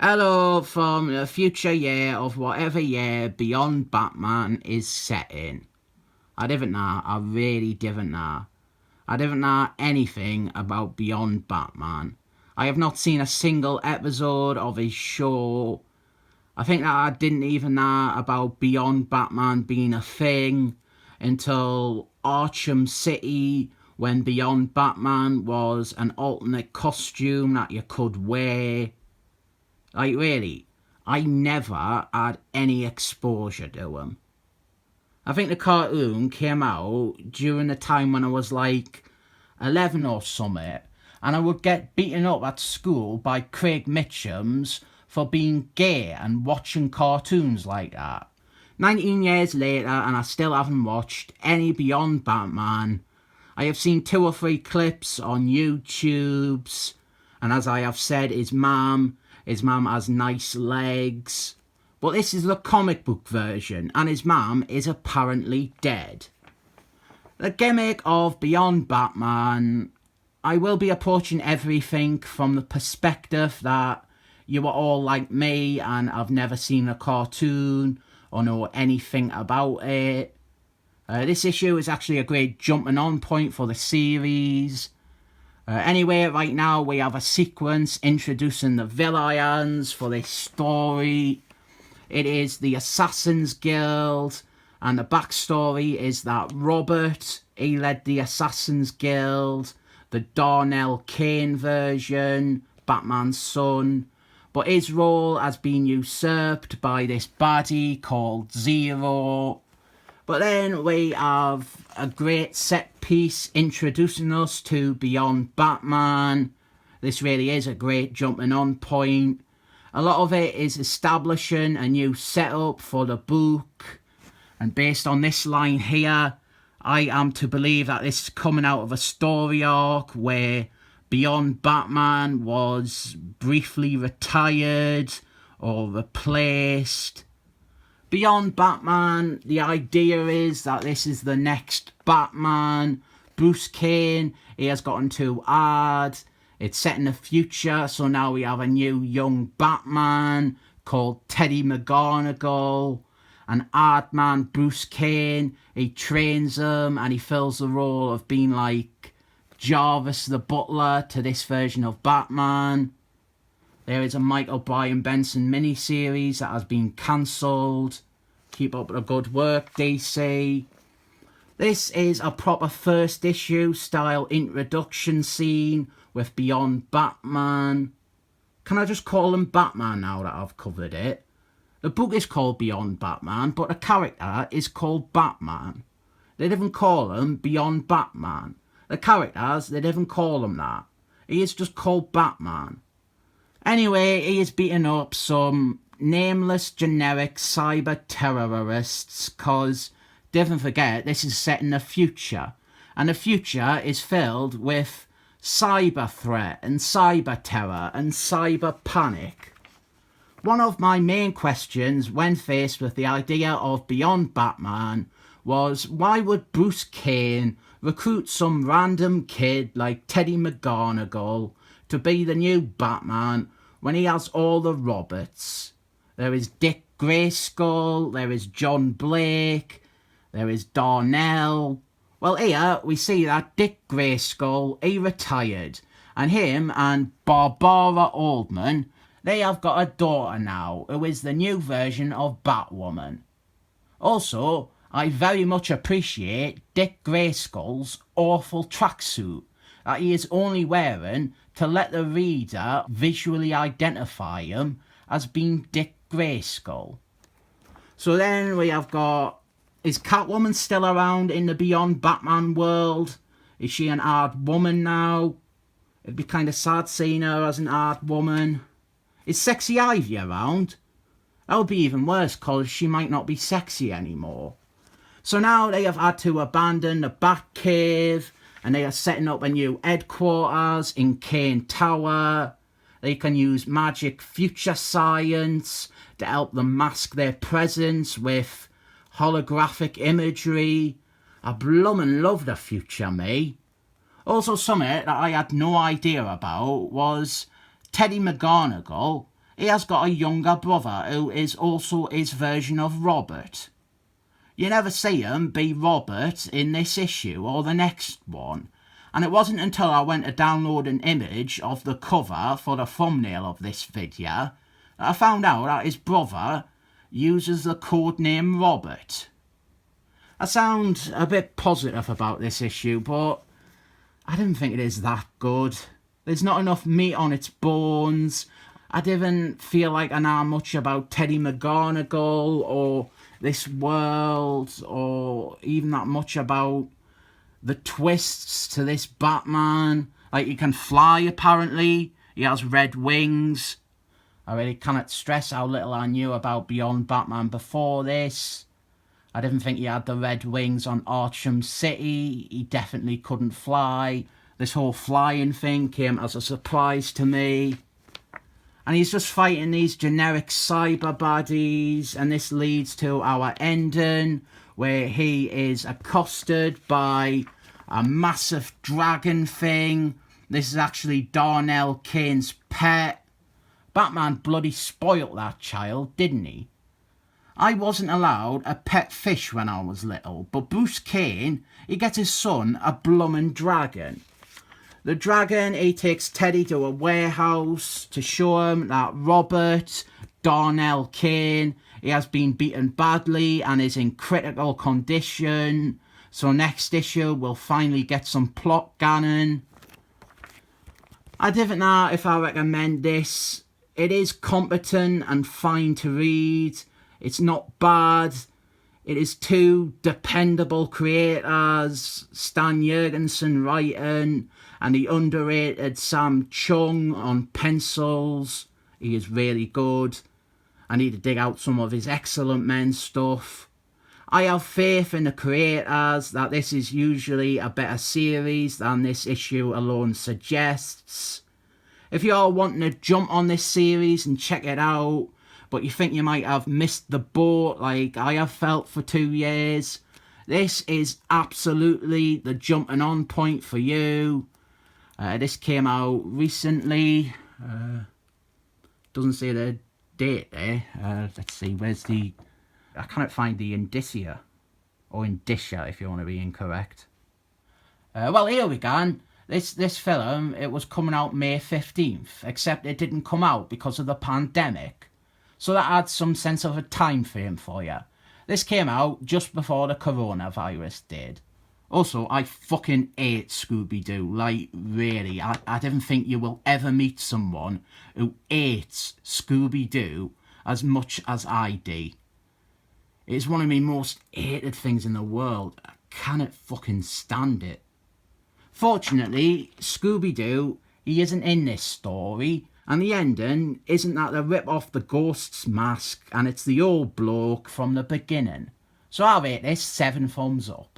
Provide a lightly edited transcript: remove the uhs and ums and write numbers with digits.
Hello from the future year of whatever year Beyond Batman is set in. I didn't know, I really didn't know. I didn't know anything about Beyond Batman. I have not seen a single episode of his show. I think that I didn't even know about Beyond Batman being a thing until Arkham City, when Beyond Batman was an alternate costume that you could wear. Like, really, I never had any exposure to him. I think the cartoon came out during the time when I was like 11 or something, and I would get beaten up at school by Craig Mitchums for being gay and watching cartoons like that. 19 years later, and I still haven't watched any Beyond Batman. I have seen 2 or 3 clips on YouTube's, and as I have said, his mum has nice legs. But this is the comic book version, and his mum is apparently dead. The gimmick of Beyond Batman, I will be approaching everything from the perspective that you are all like me and I've never seen a cartoon or know anything about it. This issue is actually a great jumping on point for the series. Anyway, right now we have a sequence introducing the villains for this story. It is the Assassin's Guild, and the backstory is that Robert, he led the Assassin's Guild, the Darnell Kane version, Batman's son, but his role has been usurped by this baddie called Zero. But then we have a great set piece introducing us to Beyond Batman. This really is a great jumping on point. A lot of it is establishing a new setup for the book. And based on this line here, I am to believe that this is coming out of a story arc where Beyond Batman was briefly retired or replaced. Beyond Batman, the idea is that this is the next Batman. Bruce Kane, he has gotten too hard. It's set in the future, so now we have a new young Batman called Teddy McGonagall. An hard man, Bruce Kane, he trains him and he fills the role of being like Jarvis the Butler to this version of Batman. There is a Michael Bryan Benson miniseries that has been cancelled. Keep up the good work, DC. This is a proper first issue style introduction scene with Beyond Batman. Can I just call him Batman now that I've covered it? The book is called Beyond Batman, but the character is called Batman. They didn't call him Beyond Batman. The characters, they didn't call him that. He is just called Batman. Anyway, he is beating up some nameless generic cyber terrorists because, don't forget, this is set in the future. And the future is filled with cyber threat and cyber terror and cyber panic. One of my main questions when faced with the idea of Beyond Batman was, why would Bruce Kane recruit some random kid like Teddy McGonagall to be the new Batman when he has all the Roberts? There is Dick Grayskull, there is John Blake, there is Darnell. Well, here we see that Dick Grayskull, he retired, and him and Barbara Oldman, they have got a daughter now who is the new version of Batwoman. Also, I very much appreciate Dick Grayskull's awful tracksuit that he is only wearing to let the reader visually identify him as being Dick Grayskull. So then we have got, is Catwoman still around in the Beyond Batman world? Is she an hard woman now? It'd be kind of sad seeing her as an hard woman. Is Sexy Ivy around? That would be even worse because she might not be sexy anymore. So now they have had to abandon the Batcave and they are setting up a new headquarters in Kane Tower. They can use magic future science to help them mask their presence with holographic imagery. I bloomin' love the future, me. Also, something that I had no idea about was Teddy McGonagall. he has got a younger brother who is also his version of Robert. You never see him be Robert in this issue or the next one. And it wasn't until I went to download an image of the cover for the thumbnail of this video that I found out that his brother uses the codename Robert. I sound a bit positive about this issue, but I didn't think it is that good. There's not enough meat on its bones. I didn't feel like I know much about Teddy McGonagall or this world, or even that much about the twists to this Batman. Like, he can fly, apparently. He has red wings. I really cannot stress how little I knew about Beyond Batman before this. I didn't think he had the red wings on Arkham City. He definitely couldn't fly. This whole flying thing came as a surprise to me. And he's just fighting these generic cyber baddies, and this leads to our ending, where he is accosted by a massive dragon thing. This is actually Darnell Kane's pet. Batman bloody spoilt that child, didn't he? I wasn't allowed a pet fish when I was little, but Bruce Kane, he gets his son a bloomin' dragon. The dragon, he takes Teddy to a warehouse to show him that Robert, Darnell Kane, he has been beaten badly and is in critical condition. So next issue, we'll finally get some plot going. I don't know if I recommend this. It is competent and fine to read. It's not bad. It is two dependable creators, Stan Jurgensen writing, and the underrated Sam Chung on pencils. He is really good. I need to dig out some of his Excellent Men stuff. I have faith in the creators that this is usually a better series than this issue alone suggests. If you're wanting to jump on this series and check it out, but you think you might have missed the boat like I have felt for 2 years, this is absolutely the jumping on point for you. This came out recently. Doesn't say the date there. Let's see, where's the... I cannot find the indicia. Or indicia, if you want to be incorrect. Well, here we go. This film, it was coming out May 15th, except it didn't come out because of the pandemic. So that adds some sense of a time frame for you. This came out just before the coronavirus did. Also, I fucking hate Scooby-Doo. Like, really, I didn't think you will ever meet someone who hates Scooby-Doo as much as I do. It's one of my most hated things in the world. I cannot fucking stand it. Fortunately, Scooby-Doo, he isn't in this story, and the ending isn't that they rip off the ghost's mask and it's the old bloke from the beginning. So I rate this 7 thumbs up.